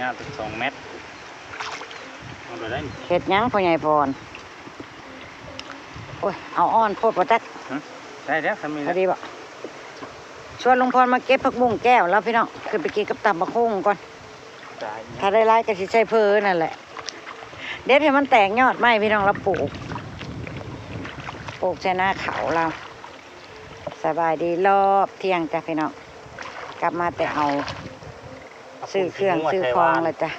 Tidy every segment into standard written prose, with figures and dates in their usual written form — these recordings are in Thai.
งานถึง2 เมตรเอาไปได้ เห็ดยังพ่อใหญ่พรโอ้ยเอาอ้อนโพดบ่จัก ได้แล้วทำมี พอดีบ่ชวนลุงพรมาเก็บผักบุ้งแก้วแล้วพี่น้องขึ้นไปกินกับตำบักหุ่งก่อนถ้าได้ไล่ก็สิใช้เพอนั่นแหละเด็ดให้มันแตกยอดไม้พี่น้องเราปลูกใช้หน้าเขาเราสบายดีรอบเที่ยงจ้ะพี่น้องกลับมาแต่เอาซื้อเครื่องซื้อของเลยจ้ะ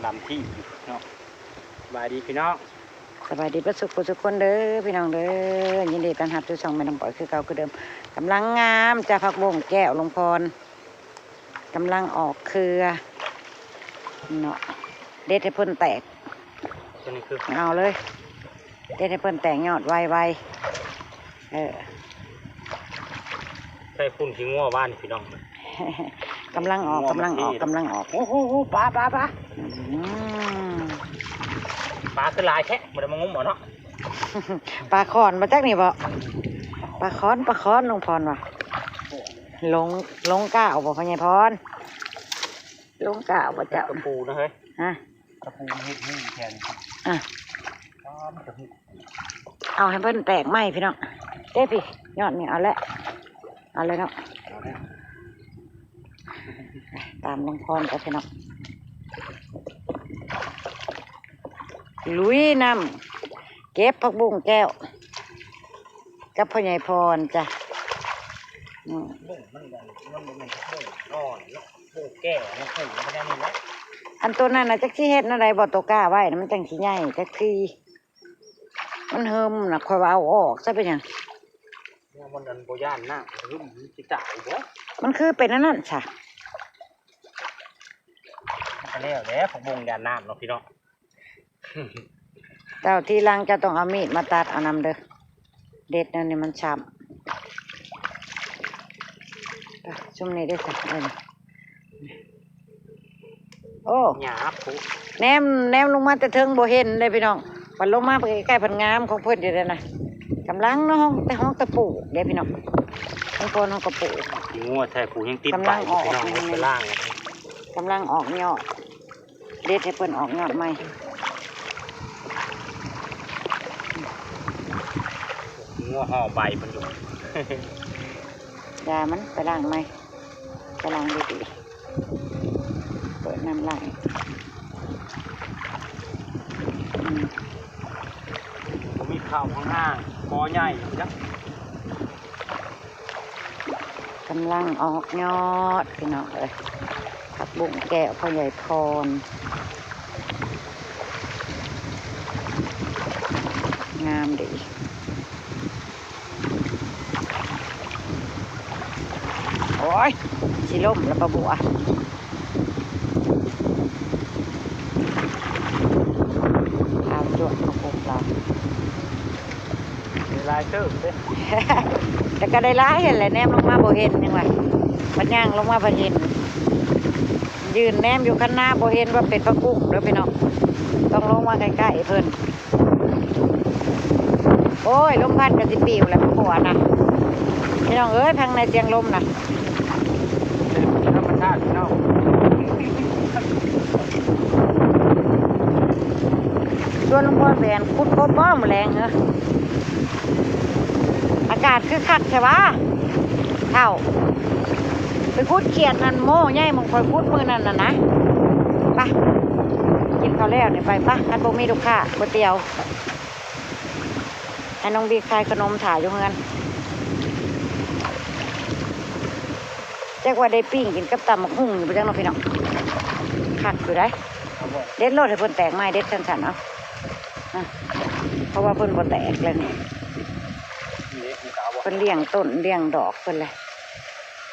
ดำที่เนาะสบายดีพี่น้องสบายดีประสุขทุกคนเด้อพี่น้องเด้อยินดีต้อนรับทุกช่องแม่น้ำปล่อยคือเก่าคือเดิมกำลังงามจ้ะผักบุ้งแก้วลุงพรกำลังออกเครือเนาะเด็ดให้เพิ่นแตกตัวนี้คือเอาเลยเด็ดให้เพิ่นแตกยอดไวใช่พุ่นขี้งัวบ้านพี่น้องกำลังออกโอ้โหปลาปลาคือลายแท้มันมางุ้มหมดเนาะปลาคอนมาจากนี่บ่ปลาคอนลุงพรว่ะลงก้าวบ่พ่อใหญ่พรลงก้าวบ่เจ้าตะปูนะเฮ้ยฮะตะปูเฮ็ดนี่แทนเอาให้เพิ่นแตกไหมพี่น้องเด้พี่ยอดนี่เอาเลยเนาะตามลุงพรไปพี่น้องลุยน้ำเก็บผักบุ้งแก้วกับพ่อใหญ่พรจ้ะบุ้งมันอ่อนบุ้งแก้วมันขึ้นไม่ได้นี่แหละอันตัวนั้นน่ะจักที่เฮ็ดอะไรบ่ตัวกล้าไว้นะมันจังสิใหญ่จักที่มันเฮิมน่ะค่อยว่าเอาออกซะเป็นหยังมันดันบ่ย่านน้ำหรือมันสิจ่ายบ่มันคือเป็นอันนั้นจ้ะแล้วผักบุ้งย่านน้ำเนาะพี่น้องเจ้าที่ลังจะต้องเอามีดมาตัดเอานำเด้อเด็ดนั่นนี่มันช้ำชุ่มนี้ได้สักโอ้หยาบปุ๊แนมลงมาแต่เทิงบ่เห็นเลยพี่น้องมันลงมาไปใกล้ๆพันงามของเพื่อนอยู่เลยนะกำลังเนาะห้องตะปูเดี๋ยวพี่น้องห้องกระปูงัวแท้ปูยังติดไปพี่น้องไปล่างกำลังออกยอดเด็ดให้เพื่อนออกยอดใหม่งัวห่อใบมันอยู่ยามันไปล้างไหมไปล้างดีๆเปิดน้ำล้างมีข้าวข้างห้างคอใหญ่จังกำลังออกยอดพี่น้องเลยผักบุ้งแก้วพ่อใหญ่พรงามดีโอ้ยชิล่มแล้วปะบัวเอาจวดมาปลูกเราลายเติมเด้แต่ก็ได้ร้ายเห็นแหละแนมลงมาบ่เห็นยังไงมันย่างลงมาบ่เห็นยืนแนมอยู่ข้างหน้าบ่เห็นว่าเป็นผักบุ้งแล้วพี่น้องต้องลงมาใกล้ๆเพิ่นโอ้ยลมพัดกับสิปิวแหละผัวนะพี่น้องเอ้ยพังในเตียงลมนะธรรมชาติพี่น้องชวนลุงพ่อแบนคุดก็ป้อมแรงเหรออากาศคือคักใช่ปะเท่าไปคุดเขียดนั่นโม่ใหญ่มึงคอยคุดมือนั่นนะไปกินข้าวแล้วเนี่ยไปปะอันบ่มีลูกค้าก๋วยเตี๋ยวให้น้องบีคายขนมถ่ายอยู่เงินแจ้งว่าได้ปิ้งกินกับตำมะฮุ่งอยู่ไปจังน้องพี่น้องคักอยู่ได้เด็ดโลดให้เพิ่นแตกไม้เด็ดสั้นๆเนาะเพราะว่าเพิ่นบ่แตกเลยนี่เพิ่นเลี้ยงต้นเลี้ยงดอกเพิ่นเลย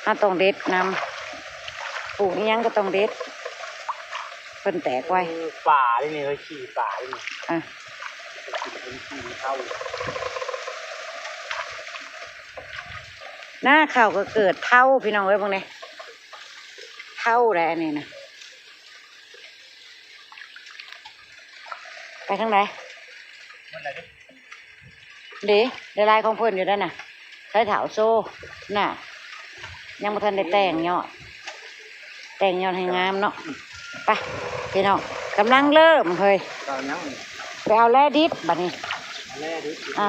ถ้าต้องเด็ดนำปลูกนี้ยังก็ต้องเด็ดเพิ่นแตกไว้ป่าเลยนี่เลยขี่ป่าเลยนี่หน้าข่าวก็เกิดเท่าพี่น้องเอ้ยพวกนี้เท่าแหละนี่นะไปทางไหนเดี๋ยวลายของเพิ่นอยู่ด้านน่ะใช้เถาโซ่น่ะยังบ่ทันได้แต่งยอด แต่งย้อนให้งามเนาะไปพี่น้องกำลังเริ่มเฮ้ย ตอนยัง ไปเอาแร่ดิบบัดนี้ แร่ดิ อ่ะ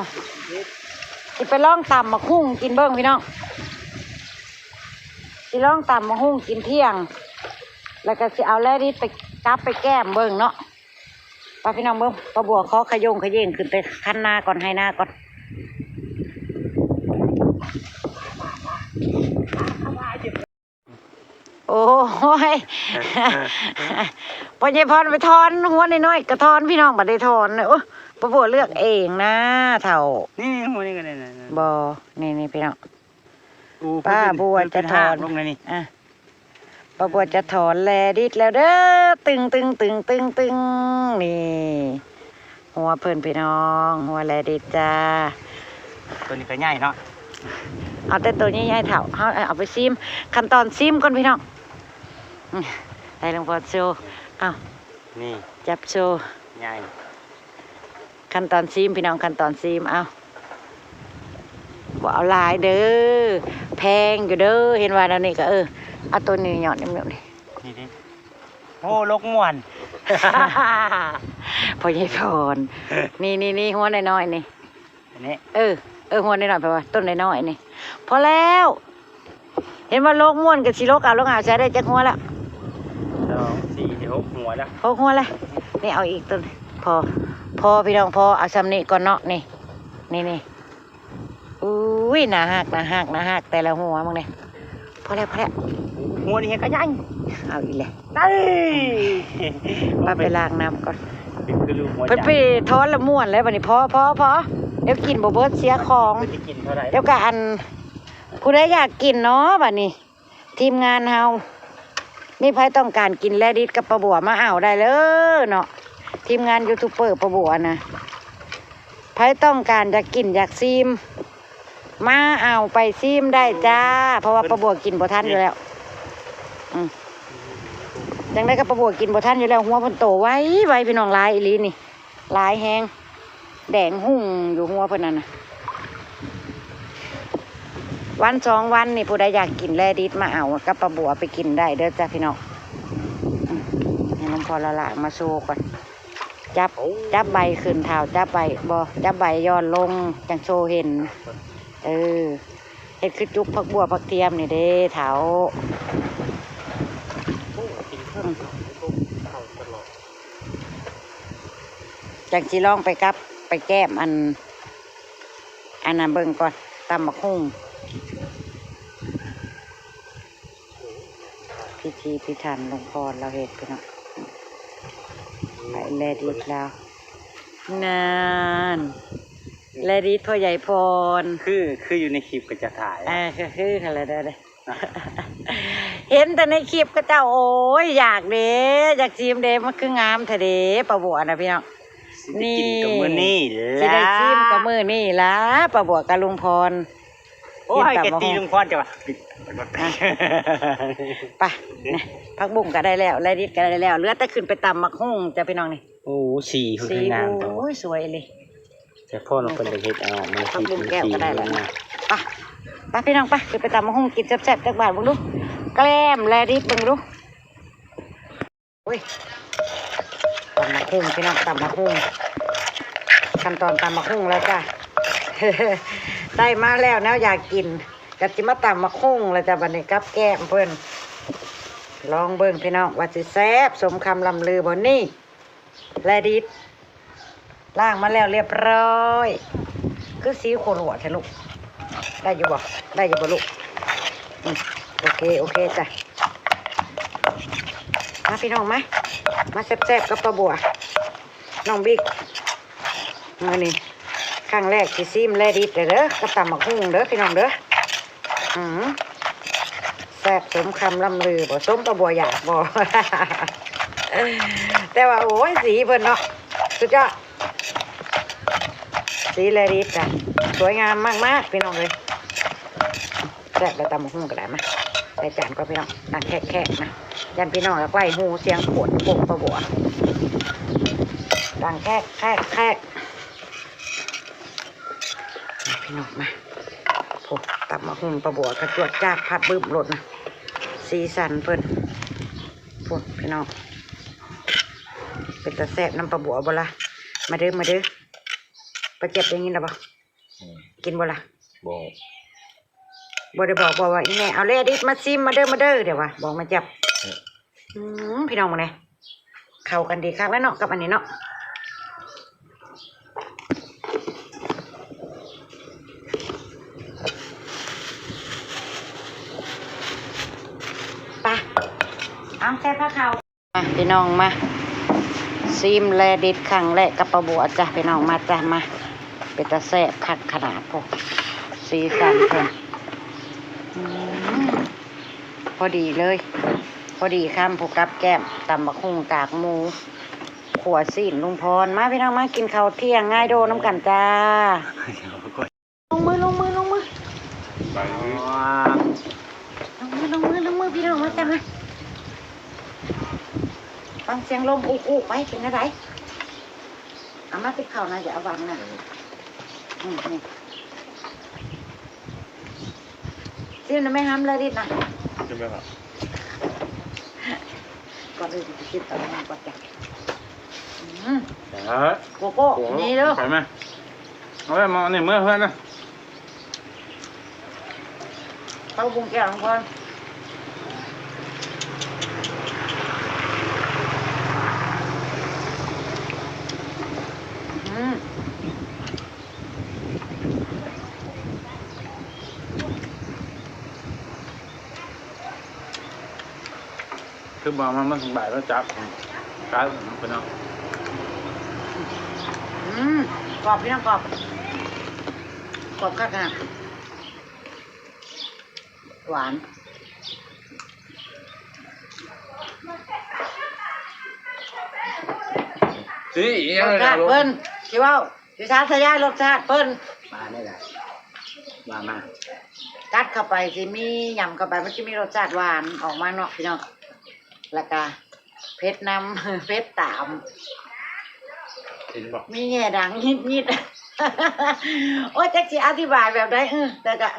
สิไปลองตำมะฮุ่งกินเบิ้งพี่น้องสิลองตำมะฮุ่งกินเที่ยง แล้วก็สิเอาแร่ดิบไปกลับไปแก้มเบิ้งเนาะไปพี่น้องเบิ้งปลาบัวเคาะขยงขยงขึ้นไปคั้นหน้าก่อนให้หน้าก่อนโอ้ยพอใหญ่พรไปทอนหัวน้อยๆกระทอนพี่น้องบัดได้ทอนเลยโอ้ปะบัวเลือกเองนะเถ่า นี่หัวนี่ก็ได้นะ บอนี่พี่น้องป้าบัวจะถอน ลงเลยนี่ อ่ะป้าบัวจะถอนแลดิดแล้วเด้อตึงนี่หัวเพิ่นพี่น้องหัวแลดิดจ้า ตัวนี้ก็ใหญ่เนาะ เอาแต่ตัวนี้ให้เถ่าเอาไปซิมขั้นตอนซิมก่อนพี่น้องได้ลงพอโชว์เอา นี่ จับโชว์ ใหญ่ ขั้นตอนซิมพี่น้องขั้นตอนซิมเอาบ่เอาหลายเด้อแพงอยู่เด้อเห็นว่าแล้วนี่ก็เอาตัวนี้หย่อนนี่นี่ นี่ดิโอ้ลกม่วน พอใหญ่พรนี่หัวน้อยๆนี่ อันนี้ หัวน้อยๆแปลว่าต้นน้อยๆนี่พอแล้ว เห็นว่าโลกม่วนกับสิโลกเอาใช้ได้จักหัวละ 2 4 6หัวแล้ว 6หัวละนี่เอาอีกต้นพอพี่น้องพอเอาซ้ำนี้ก่อนเนาะนี่อุ้ยหนาหักแต่ละหัวมึงเนี่ยพอแล้ว หัวนี่ก็ใหญ่ เอาอีกเลย เอ้ย ไปล้างน้ำก่อน เป็นคือลูกหัว เพิ่นไปทอนละม่วนแล้วบัดนี้พอเดี๋ยวกินบ่เบิดเสียของ จะกินเท่าไหร่ เดี๋ยวก็อันผู้ใดอยากกินเนาะบัดนี้ ทีมงานเฮามีใครต้องการกินแลดิดกับปลาบัวมาเอาได้เลยเนาะทีมงานยูทูบเบอร์ปลาบัวนะใครต้องการอยากกินอยากซีมมาเอาไปซีมได้จ้าเพราะว่าปลาบัวกินบ่ทันอยู่แล้วจังได้กับปลาบัวกินบ่ทันอยู่แล้วหัวเพิ่นโตไว้พี่น้องลายอีหลีนี่ลายแห้งแดงหุ่งอยู่หัวเพิ่นนั่นน่ะวัน2 วันนี่ผู้ใดอยากกินแลดิดมาเอากับปลาบัวไปกินได้เด้อจ้าพี่น้องให้น้องพอละละมาโชว์ก่อนจับใบขึ้นเท้าจับใบย้อนลงจังโชว์เห็นเฮ็ดคือจุกผักบัวผักเทียมนี่เด้เท้าจังสิลองไปกับไปแก้มอันนั้นเบิ่งก่อนตำบักหุ่งพิธีพิธันหลวงพ่อเราเฮ็ดพี่น้องไปแลดิดแล้วนานแลดิดพ่อใหญ่พร คืออยู่ในคลิปก็จะถ่าย คืออะไรได้เห็นแต่ในคลิปก็เจ้าโอ้ยอยากชิมเด้มันคืองามแท้เด้ปลาบัวนะพี่น้อง นี่กินกับมือนี่ สิได้ชิมกับมือนี่ล่ะปลาบัวกับลุงพร โอ้ยแกตีลุงพรจ้ะวะ ไปนะผักบุ้งก็ได้แล้วแลดิดก็ได้แล้วเหลือแต่ขึ้นไปตำมักหุ่งจ้ะพี่น้องนี่ โอ้สีคืองามจัง โอ้ยสวยเลย แต่พ่อเราเป็นเด็กเอามัน ผักบุ้งแก้วก็ได้แล้วไปพี่น้องไปขึ้นไปตำมักหุ่งกินแซ่บๆจักบาทเบิ่งดูแกล้มแลดิดเบิ่งดูโอ้ยตำมักหุ่งพี่น้องตำมักหุ่งขั้นตอนตำมักหุ่งแล้วจ้ะ ได้มาแล้วแล้วอยากกินกะจิมาตำมักหุ่งแล้วจ้ะบัดนี้กับแก้มเพิ่นลองเบิ่งพี่น้องว่าสิแซ่บสมคำลำลือบ่นี่แลดิดล้างมาแล้วเรียบร้อยคือสีโคโลแท้ลูกได้อยู่บ่ลูกโอเคจ้ะมาพี่น้องมาแซ่บๆกับปลาบัวน้องบิ๊กมื้อนี้ครั้งแรกที่ซิมแลดิดเด้อกับตำบักหุ่งเด้อพี่น้องเด้อแซ่บสมคำล่ำลือบ่ส้มปลาบัวอยากบ่ แต่ว่าโอ้ยสีเพิ่นเนาะสุดยอดสีแลดิดจ้ะสวยงามมากๆพี่น้องเลยแซ่บแล้วตำบักหุ่งก็ได้มาใส่จานก็พี่น้องดังแค่นะยันพี่น้องแล้วใกล้หูเสียงปวดโป่งปลาบัวดังแค่พี่น้องมาโอ้ตับมาหุ่มปลาบัวกระจวดจากผัดบึ้มหลดนะสีสันเพิ่น พวกพี่น้องเป็นตะแซ่บน้ำปลาบัวบ่ละมาเด้อมาเด้อปลาเจ็บอย่างนี้นะบ่กินบ่ละบ่ได้บอกว่าอีแม่เอาเลดิสมาซิมมาเด้อเดี๋ยวว่าบอกมาจับพี่น้องมาเนี่ยเข้ากันดีคักแล้วเนาะกับอันนี้เนาะไปเอาแซ่บผ้าขาวมาพี่น้องมาซิมแลดิสครั้งแรกกับปลาบัวจ้ะพี่น้องมาจ้ะมาเป็นตะแซ่บคักขนาดพวกสีสันเพิ่นพอดีเลยพอดีข้ามผูกกับแก้มตำบักหุ่งกากหมูขวดซีนลุงพรมาพี่น้องมากินข้าวเที่ยงง่ายโดน้ำกันจ้าลงมือลงมือลงมือพี่น้องมาจ้ามาฟังเสียงลมอู้ไปเป็นอะไรเอามาติดเข่านะอย่าเอาวางนะนี่ซิมนะไม่ห้ามเลยดินะใช่ไหมครับก่อนอื่นคิดต่อมาก่อนจ้ะโกโก้นี่เด้อไปไหมเอาไปมาเนี่ยเมื่อเพื่อนนะเข้าบุ้งแก้วของพ่อคือบอกมันสบายแล้วจับการเป็นเอากรอบพี่น้องกรอบข้างกันหวานรสชาติเปิ้ลคิดว่าดิฉันทายารสชาติเปิ้ลมาได้แหละมากัดเข้าไปสิมียำเข้าไปมันจะมีรสชาติหวานออกมาเนาะพี่น้องแล้วก็เพชรน้ำเพชรตามมีแง่ดังนิดโอ้ยจะอธิบายแบบได้แต่ก็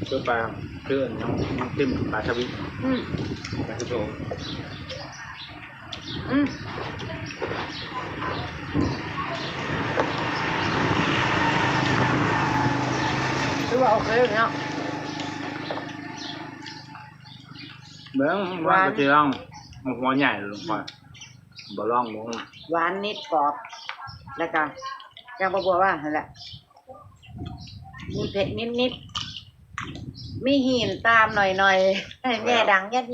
คือปลาคือน้องจิ้มปลาชวิตปลาชโตคือว่าโอเคเนาะเบื้องว่าจะลองหัวใหญ่ลงไปบ่ลองลงหวานนิดกรอบแล้วก็ยังบอกว่าอะไรมีเผ็ดนิดมีหินตามหน่อยแง่ดังเย็ด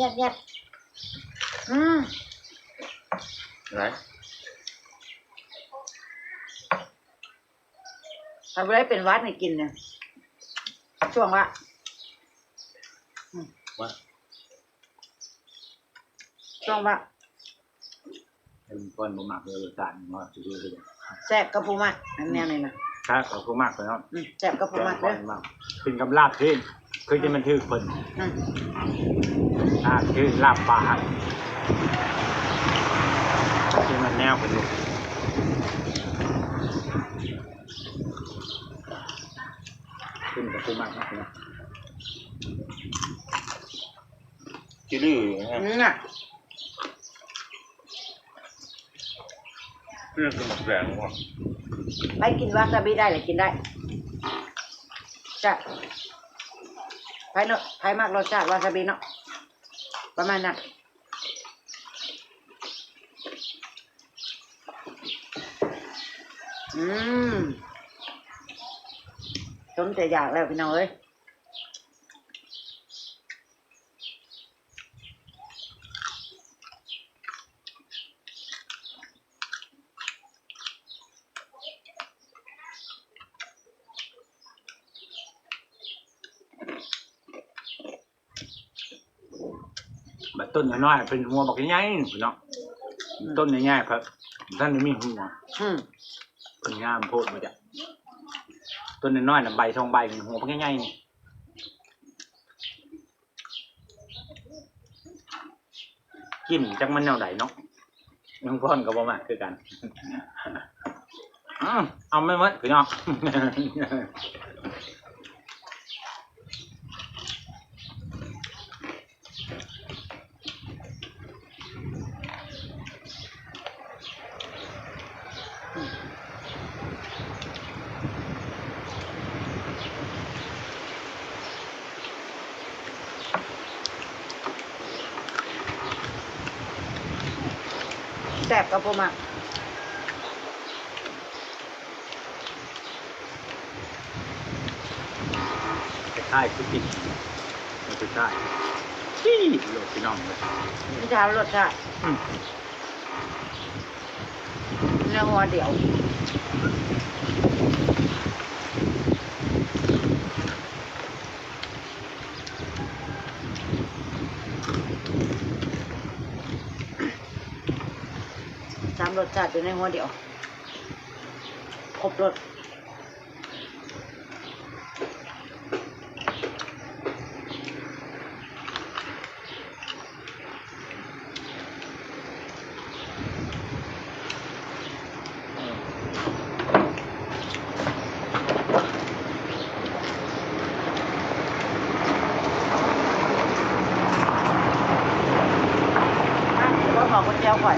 อะไรทำอะไรเป็นวัดให้กินเนี่ยช่วงว่าช่วงว่าเป็นคนบุมักเลยจานว่าจะดูเลยแซ่บกับปูมักอันนี้นี่นะใช่กับปูมักเลยเนาะแซ่บกับปูมักเลยเป็นกับลาบที่คือจะมันถือคนลาบที่ลาบปลาที่มันแนวเป็นขึ้นกับปูมักนะจืดน่ะเรื่องสมองแรงว่ะไปกินวาซาบิได้หรือกินได้จะไผ่เนาะไผ่มากรสชาติวาซาบิเนาะประมาณนั้นจนจะอยากแล้วพี่น้องเอ้ยแบบต้นน้อยๆเป็นหัวบักใหญ่ๆเนาะต้นใหญ่ๆครับท่านมีหัวเป็นงามโพดมาจ้ะต้นน้อยๆน่ะใบทองใบเป็นหัวบักใหญ่ๆนี่กินจังมันแนวไหนเนาะน้องพ่อนกับบ่มาคือกันเอาไม่หมดพี่น้อง ซ่บกับผมอ่ะใช่คือติดมันคือใช่ที่โหลดพี่น้องเลย พี่ชายรสชาติเนื้อหัวเดี่ยวสามรสชาติอยู่ในหัวเดี่ยวครบรสก็บอกคนเดียวก่อน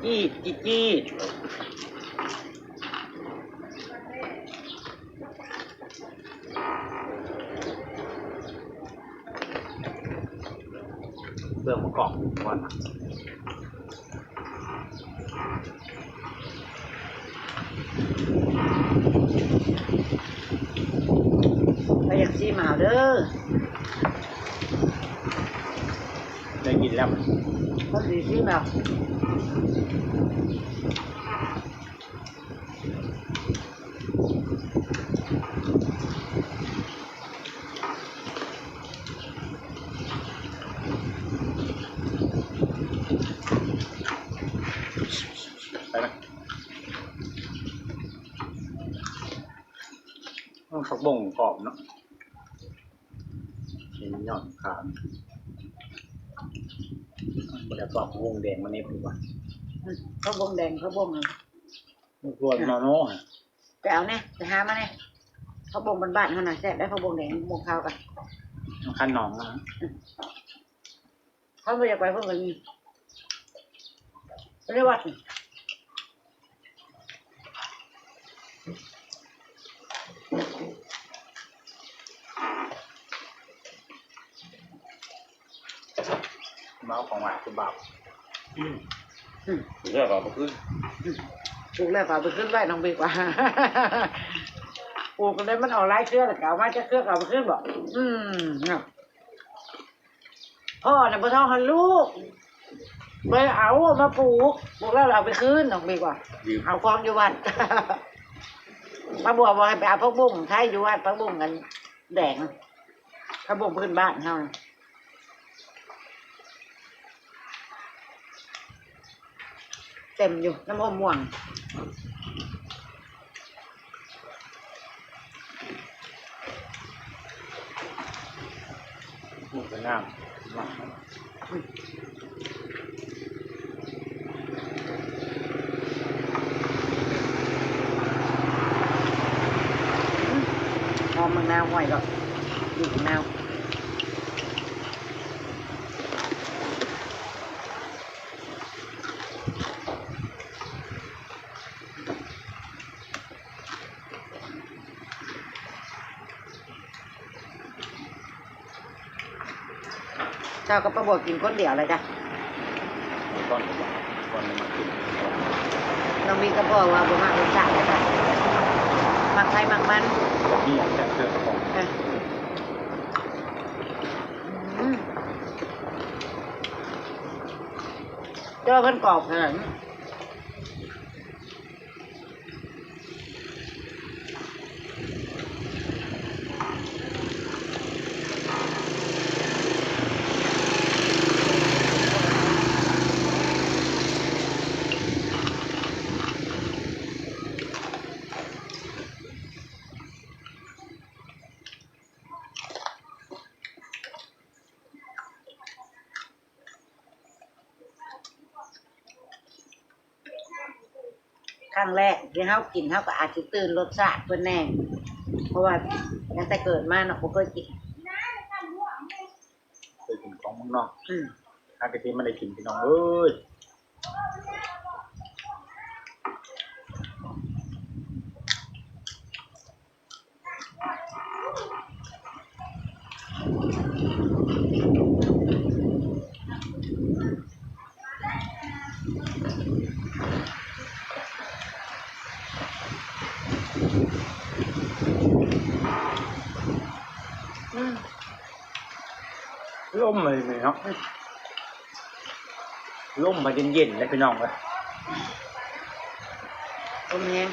จี้เรื่องประกอบก่อนนะ ไปอยากซีมาเด้อ ได้ยินแล้ว ก็ดีซีมาไปไหมผักบ่งกรอบเนาะเห็นยอดขามบริการวงแดงมันนี่เป็นว่า เขาบงแดงเขาบงอะไร รวนนอโน่ฮะ ไปเอาเนี่ยไปหามาเนี่ยเขาบงบ้านๆเขาหน่ะแซ่บได้เขาบงแดงบงข้าวกัน ขั้นหนองนะ เขาไม่อยากไปเพิ่งกันเรียกว่า เมาของหวานคือเบา เรื่องของขึ้น ปลูกแล้วฝาไปขึ้นไว้น้องบีกว่าปลูกกันได้มันเอาไล่เครือแต่เก่ามาจะเครือเก่าไปขึ้นบอกเนี่ยพ่อเนี่ยพ่อท้องหันลูกไปเอามาปลูกแล้วเราไปขึ้นน้องบีกว่าเอาคลองอยู่วัดมาบัวบอกให้ไปเอาพักบุ้งไทยอยู่วัดพักบุ้งกันแดงพักบุ้งพื้นบ้านเขาเต็มอยู่น้ำอมม่วง หมูกระน้ำมา หอมมะนาวห้อยก็ดูมะนาวเจ้าก็ประบวกกินคนเดียวเลยจ้ะ ก้อนก้อนมากิน เรามีกระบอกว่าบ่มากรสชาติเลยจ้ะมักไทยมักมัน นี่อยากจะเจอของ เจ้าเพิ่นกรอบขนาดครั้งแรกที่เขากินเขาก็อาจจะตื่นรสชาติเพิ่นแน่ เพราะว่าตั้งแต่เกิดมาเนาะผมเคยกิน เคยกินของเมืองนอก อืม ถ้ากะทิมันได้กินพี่น้องเอ้ยล่มเลยเนาะล่มมาเย็นๆเลยพี่น้องเลย ต้มแห้ง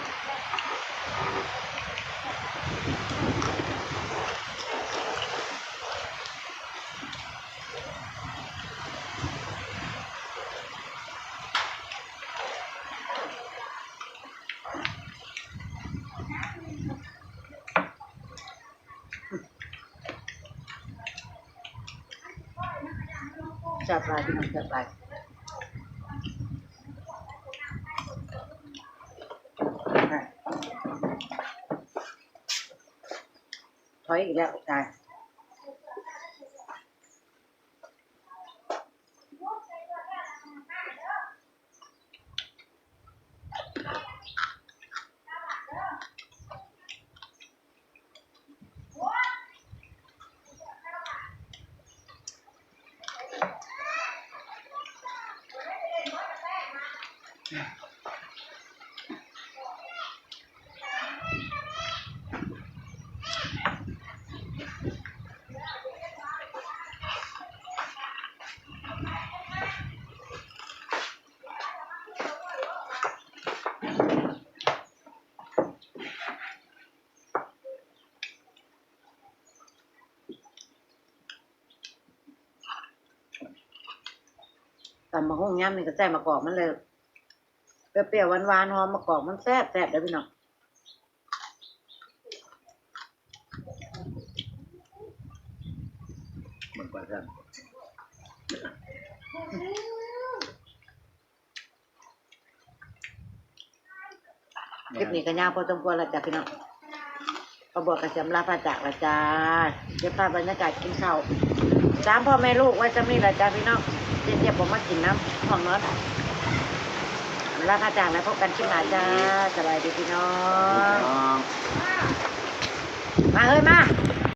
จับปลาพี่น้องจับปลาถอยอีกแล้วตายตำมะฮุ่งย่ำนี่ก็ใส่มะกอกมันเลยเปรี้ยวๆหวานๆหอมมะกอกมันแซ่บๆเด้อพี่น้อง เหมือนกันท่าน คลิปนี้ก็ยาวพอสมควรแล้วจ้ะพี่น้องก็บอกกับจำลาพระจากละจ้าเดี๋ยวพาบรรยากาศกินข้าวสามพ่อแม่ลูกไว้จำนี่ละจ้าพี่น้องเดี๋ยวผมมากินน้ำห้องนอนลาพระจากแล้วพบกันคลิปหน้าจ้าสบายดีพี่น้อง น้อง มาเฮ้ยมา